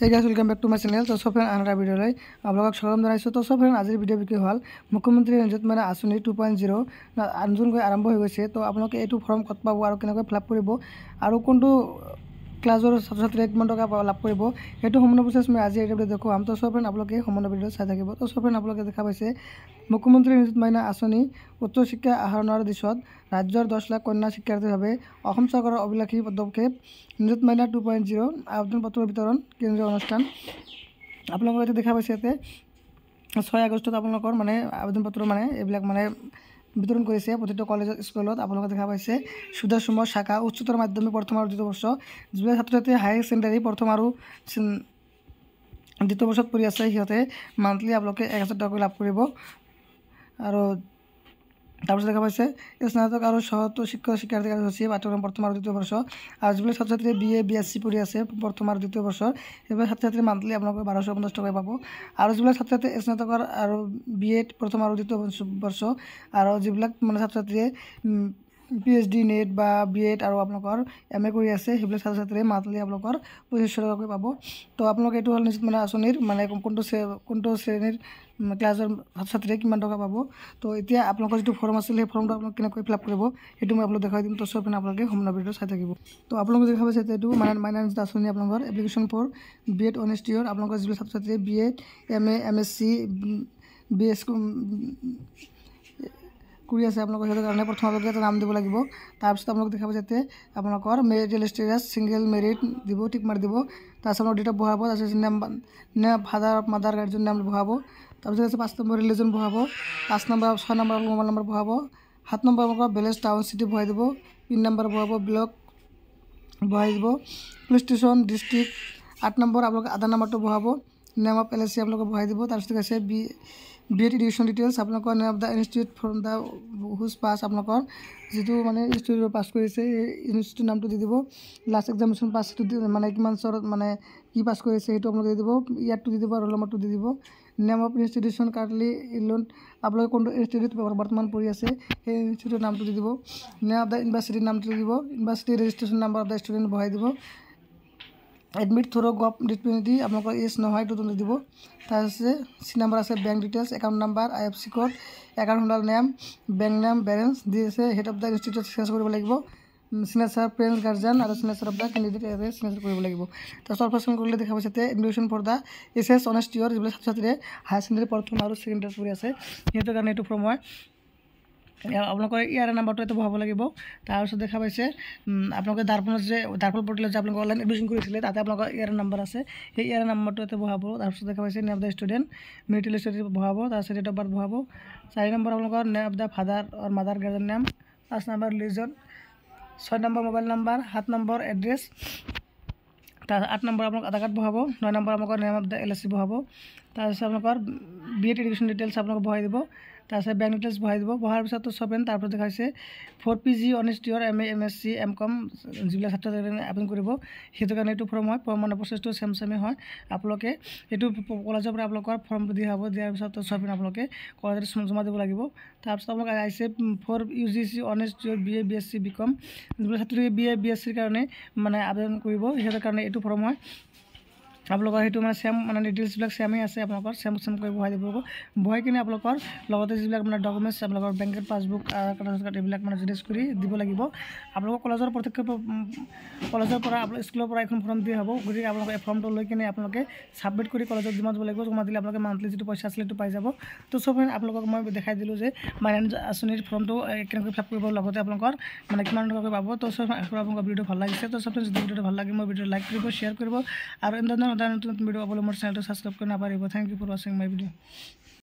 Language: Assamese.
Hey guys, welcome back to my channel. So friend, another video lai আপোনালোকক স্বাগতম জনাইছো। তো friend, আজিৰ ভিডিঅ' বিষয় হ'ল মুখ্যমন্ত্ৰী নিযুত মইনা আঁচনি 2.0 আনজনকৈ আৰম্ভ হৈ গৈছে। তো আপোনালোকে এইটো ফৰ্ম ক'ত পাব আৰু কেনেকৈ ফিল আপ কৰিব আৰু কোনটো ক্লাছৰ ছাত্ৰ-ছাত্ৰীয়ে কিমান টকা লাভ কৰিব সেইটো সম্পূৰ্ণ প্ৰচেছ মই আজি এই ভিডিঅ'ত দেখুৱাম। তো friend, আপোনালোকে সম্পূৰ্ণ ভিডিঅ' চাই থাকিব। তো friend, আপোনালোকে দেখা পাইছে মুখ্যমন্ত্ৰী নিযুত মইনা আঁচনি উচ্চ শিক্ষা আহৰণৰ দিশত ৰাজ্যৰ 10 লাখ কন্যা শিক্ষাৰ্থীৰ বাবে অসম চৰকাৰৰ অভিলাষী পদক্ষেপ নিযুত মইনা 2.0 আবেদন পত্ৰৰ বিতৰণ কেন্দ্ৰীয় অনুষ্ঠান। আপোনালোকে এইটো দেখা পাইছে ইয়াতে 6 আগষ্টত আপোনালোকৰ মানে আবেদন পত্ৰ মানে এইবিলাক মানে বিতৰণ কৰিছে প্ৰতিটো কলেজ স্কুলত। আপোনালোকে দেখা পাইছে সুদাসুম শাখা উচ্চতৰ মাধ্যমিক প্ৰথম আৰু দ্বিতীয় বৰ্ষ যিবিলাক ছাত্ৰ-ছাত্ৰী হায়াৰ ছেকেণ্ডাৰী প্ৰথম আৰু দ্বিতীয় বৰ্ষত পঢ়ি আছে সিহঁতে মান্থলি আপোনালোকে 1000 টকা লাভ কৰিব। আৰু তাৰপিছত দেখা পাইছে স্নাতক আৰু সহতো শিক্ষাৰ্থী কাৰ্যসূচী পাঠ্যক্ৰম প্ৰথম আৰু দ্বিতীয় বৰ্ষ আৰু যিবিলাক ছাত্ৰ-ছাত্ৰী BA BSc পঢ়ি আছে প্ৰথম আৰু দ্বিতীয় বৰ্ষৰ সেইবিলাক ছাত্ৰ-ছাত্ৰী মান্থলি আপোনালোকে 1250 টকা পাব। আৰু যিবিলাক ছাত্ৰ-ছাত্ৰী স্নাতকৰ আৰু BEd প্ৰথম আৰু দ্বিতীয় বৰ্ষ আৰু যিবিলাক মানে ছাত্ৰ-ছাত্ৰীয়ে PhD নেট বা BEd আৰু আপোনালোকৰ MA কৰি আছে সেইবিলাক ছাত্ৰ-ছাত্ৰীয়ে মান্থলি আপোনালোকৰ 2500 টকাকৈ পাব। তো আপোনালোকে এইটো হ'ল নিযুত মইনা আঁচনিৰ মানে কোনটো শ্ৰেণীৰ ক্লাছৰ ছাত্ৰ-ছাত্ৰীয়ে কিমান টকা পাব। তো এতিয়া আপোনালোকৰ যিটো ফৰ্ম আছিল সেই ফৰ্মটো আপোনালোকে কেনেকৈ ফিল আপ কৰিব সেইটো মই আপোনালোক দেখাই দিম। তো সব আপোনালোকে সম্পূৰ্ণ ভিডিঅ' চাই থাকিব। তো আপোনালোকে দেখা পাইছে এইটো মইনা নিযুত আঁচনি আপোনালোকৰ এপ্লিকেশ্যন ফৰ BEd অনেষ্ট ইয়ৰ আপোনালোকৰ যিবিলাক ছাত্ৰ-ছাত্ৰীয়ে BEd MA MSc BS কৰি আছে আপোনালোকৰ সেইটো কাৰণে প্ৰথম আপোনালোকে এটা নাম দিব লাগিব। তাৰপিছত আপোনালোকে দেখা পাইছে আপোনালোকৰ মেৰিটেল ষ্টেটাছ সিংগল মেৰিট দিব টিক মাৰি দিব। তাৰপিছত আপোনাৰ ডেট অফ বহাব, তাৰপিছত name father of mother guardian নাম বহাব। তাৰপিছত আছে 5 নম্বৰ ৰিলিজন বহাব, 6 নম্বৰ মোবাইল নম্বৰ বহাব, 7 নম্বৰ আপোনালোকৰ ভিলেজ টাউন চিটি বহাই দিব, পিন নম্বৰ বহাব, ব্লক বহাই দিব, পুলিচ ষ্টেচন ডিষ্ট্ৰিক্ট, 8 নম্বৰ আপোনালোকে আধাৰ নম্বৰটো বহাব, নেম অফ LLC আপোনালোকে বহাই দিব। তাৰপিছত আছে BEd এডুকেশ্যন ডিটেইলছ আপোনালোকৰ name of the institute from the হুজ পাছ আপোনালোকৰ যিটো মানে ইনষ্টিটিউট পাছ কৰিছে এই ইনষ্টিটিউট নামটো দি দিব। লাষ্ট এক্সামিনেশ্যন পাছটো মানে কিমান চৰত মানে কি পাছ কৰিছে সেইটো আপোনালোকে দি দিব, ইয়াৰটো দি দিব, ৰোল নম্বৰটো দি দিব, name of institution curly Elon আপোনালোকে কোনটো ইনষ্টিটিউট বৰ্তমান পঢ়ি আছে সেই ইনষ্টিটিউটৰ নামটো দি দিব, নেম অফ দ্য ইউনিভাৰ্চিটিৰ নামটো দি দিব, university registration number of the student বহাই দিব, এডমিট থ্ৰু গভ ডিপেণ্ডি আপোনালোকৰ এজ নহয় এইটো দি দিব। তাৰপিছত C নম্বৰ আছে bank details, account number, IFSC code, account holder name, bank name, balance দি আছে, head of the institute signature কৰিব লাগিব, চিগনেচাৰ পেৰেণ্টছ গাৰ্জেন আৰু চিগনেচাৰ অফ দ্য কেণ্ডিডেট এৰে চিগনেচাৰ কৰিব লাগিব। তাৰপিছত অপাৰেশ্যন কৰিলে দেখা পাইছে এডমিশ্যন ফৰ দ্য SS অনেষ্ট ইয়ৰ যিবিলাক ছাত্ৰ-ছাত্ৰীয়ে হায়াৰ ছেকেণ্ডাৰী প্ৰথম আৰু ছেকেণ্ডাৰী পঢ়ি আছে সিহঁতৰ কাৰণে এইটো ফৰ্ম হয়। আপোনালোকৰ ইয়াৰ নাম্বাৰটো এটা বহাব লাগিব। তাৰপিছত দেখা পাইছে আপোনালোকে দাৰ্পণ পৰ্টেলত যে আপোনালোকে অনলাইন এডমিশ্যন কৰিছিলে তাতে আপোনালোকৰ ইয়াৰ নাম্বাৰ আছে সেই ইয়াৰ নাম্বাৰটো এটা বহাব। তাৰপিছত দেখা পাইছে name of the student marital status বহাব, তাৰপিছত ডেট অফ বাৰ্থ বহাব, 4 নম্বৰ আপোনালোকৰ name of the father or mother guardian name, 5 number religion, 6 number mobile number, 7 number address, 8 number আপোনালোকৰ আধাৰ কাৰ্ড বহাব, 9 নম্বৰ আপোনালোকৰ নেম অফ দ্য LLC বহাব, তাৰপিছত আপোনালোকৰ BEd এডুকেশ্যন ডিটেইলছ আপোনালোকে বহাই দিব, তাৰপিছত বেংক ডিটেইলছ বহাই দিব। বহাৰ পিছতো সবেন তাৰপিছত দেখাইছে 4 PG অনেষ্ট ইয়ৰ MA MSc MCom যিবিলাক ছাত্ৰ-ছাত্ৰীয়ে আবেদন কৰিব সেইটো কাৰণে এইটো ফৰ্ম হয়। মানে প্ৰচেছটো চেমে হয়। আপোনালোকে এইটো কলেজৰ পৰা আপোনালোকৰ ফৰ্মটো দিয়া হ'ব, দিয়াৰ পিছত সবেন আপোনালোকে কলেজত জমা দিব লাগিব। তাৰপিছত আপোনালোকে আহিছে 4 UGC অনেষ্ট ইয়ৰ BA BSc BCom যিবিলাক ছাত্ৰীয়ে BA BScৰ কাৰণে মানে আবেদন কৰিব সিহঁতৰ কাৰণে এইটো ফৰ্ম হয়। আপোনালোকৰ সেইটো মানে চেম মানে ডিটেইলছবিলাক চেমেই আছে আপোনালোকৰ চেম কৰি বহাই দিব। বহাই কিনে আপোনালোকৰ লগতে যিবিলাক মানে ডকুমেণ্টছ আপোনালোকৰ বেংকৰ পাছবুক আধাৰ কাৰ্ড এইবিলাক মানে জেৰক্স কৰি দিব লাগিব। আপোনালোকৰ কলেজৰ পৰা স্কুলৰ পৰা এখন ফৰ্ম দিয়া হ'ব, গতিকে আপোনালোকে এই ফৰ্মটো লৈ কিনে আপোনালোকে ছাবমিট কৰি কলেজত জমা দিব লাগিব। জমা দিলে আপোনালোকে মান্থলি যিটো পইচা আছিলে সেইটো পাই যাব। তো সব আপোনালোকক মই দেখাই দিলোঁ যে মইনা আঁচনিৰ ফৰ্মটো কেনেকৈ ফিল আপ কৰিব, লগতে আপোনালোকৰ মানে কিমান টকাকৈ পাব। তো সব আপোনালোকৰ ভিডিঅ'টো ভাল লাগিছে। তো সব যদি ভিডিঅ'টো ভাল লাগে মই ভিডিঅ'টো লাইক কৰিব, শ্বেয়াৰ কৰিব আৰু নতুন ভিডিঅ' পাবলৈ মোৰ চেনেলটো সাবস্ক্ৰাইব কৰি নাপাহৰিব। Thank you for watching my video'.